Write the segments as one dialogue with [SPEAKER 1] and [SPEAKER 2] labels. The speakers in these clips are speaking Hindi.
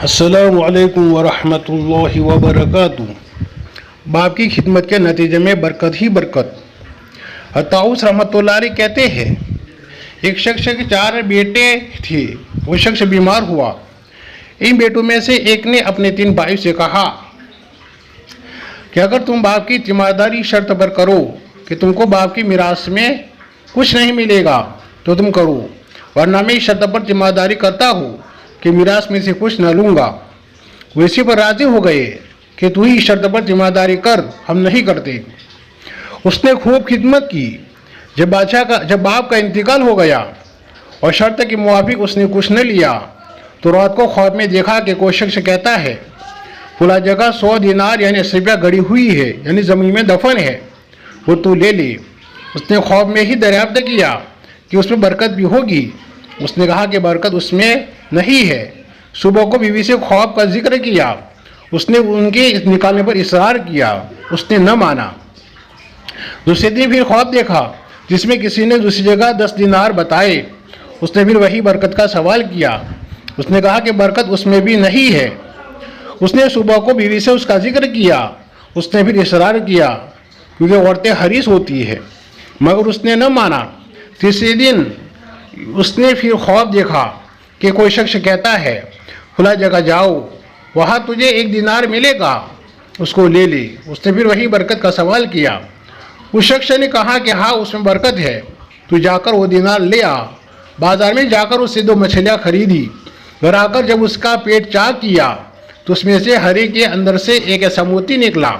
[SPEAKER 1] अस्सलामु अलैकुम वरहमतुल्लाहि वबरकातुहू। बाप की खिदमत के नतीजे में बरकत ही बरकत। ताऊस रहमतुल्लाह अलैह कहते हैं, एक शख्स के 4 बेटे थे। वो शख्स बीमार हुआ। इन बेटों में से एक ने अपने 3 भाइयों से कहा कि अगर तुम बाप की जिम्मेदारी शर्त पर करो कि तुमको बाप की मिरास में कुछ नहीं मिलेगा तो तुम करो, वरना मैं इस शर्त पर जिम्मेदारी करता हूँ कि मिरास में से कुछ न लूँगा। वो इसी पर राजी हो गए कि तू ही इस शर्त पर जिम्मेदारी कर, हम नहीं करते। उसने खूब खिदमत की। जब बाप का इंतकाल हो गया और शर्त के मुआफिक उसने कुछ न लिया तो रात को ख्वाब में देखा कि कोई शख्स कहता है, फला जगह 100 दिनार यानी 80 रुपया गड़ी हुई है, यानी ज़मीन में दफन है, वो तू ले ले। उसने ख्वाब में ही दरियाफ्त किया कि उसमें बरकत भी होगी। उसने कहा कि बरकत उसमें नहीं है। सुबह को बीवी से ख्वाब का जिक्र किया। उसने उनके निकालने पर इसरार किया, उसने न माना। दूसरे दिन फिर ख्वाब देखा जिसमें किसी ने दूसरी जगह 10 दिनार बताए। उसने फिर वही बरकत का सवाल किया। उसने कहा कि बरकत उसमें भी नहीं है। उसने सुबह को बीवी से उसका जिक्र किया। उसने फिर इसरार किया क्योंकि औरतें हरीस होती है, मगर उसने न माना। तीसरे दिन उसने फिर ख्वाब देखा कि कोई शख्स कहता है, फला जगह जाओ, वहाँ तुझे 1 दिनार मिलेगा, उसको ले ले। उसने फिर वही बरकत का सवाल किया। उस शख्स ने कहा कि हाँ, उसमें बरकत है, तू जाकर वो दिनार ले आ। बाजार में जाकर उससे 2 मछलियाँ खरीदी। घर आकर जब उसका पेट चाक किया तो उसमें से हरे के अंदर से एक ऐसा मोती निकला,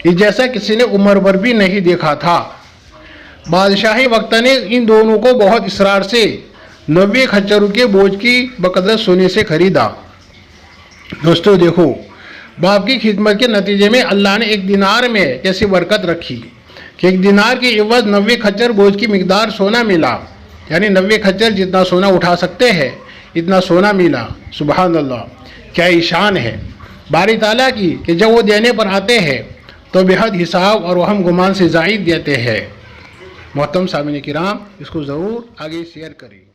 [SPEAKER 1] इस जैसा किसी ने उम्र भर भी नहीं देखा था। बादशाही वक्त ने इन दोनों को बहुत इसरार से 90 खच्चरों के बोझ की बकदर सोने से खरीदा। दोस्तों देखो, बाप की खिदमत के नतीजे में अल्लाह ने 1 दिनार में कैसी बरकत रखी कि 1 दिनार के इवज 90 खच्चर बोझ की मिकदार सोना मिला, यानी 90 खच्चर जितना सोना उठा सकते हैं इतना सोना मिला। सुभान अल्लाह, क्या ईशान है बारी ताला की कि जब वो देने पर आते हैं तो बेहद हिसाब और वहम गुमान से ज़ायद देते हैं। मोहतरम सामीन किराम, इसको ज़रूर आगे शेयर करें।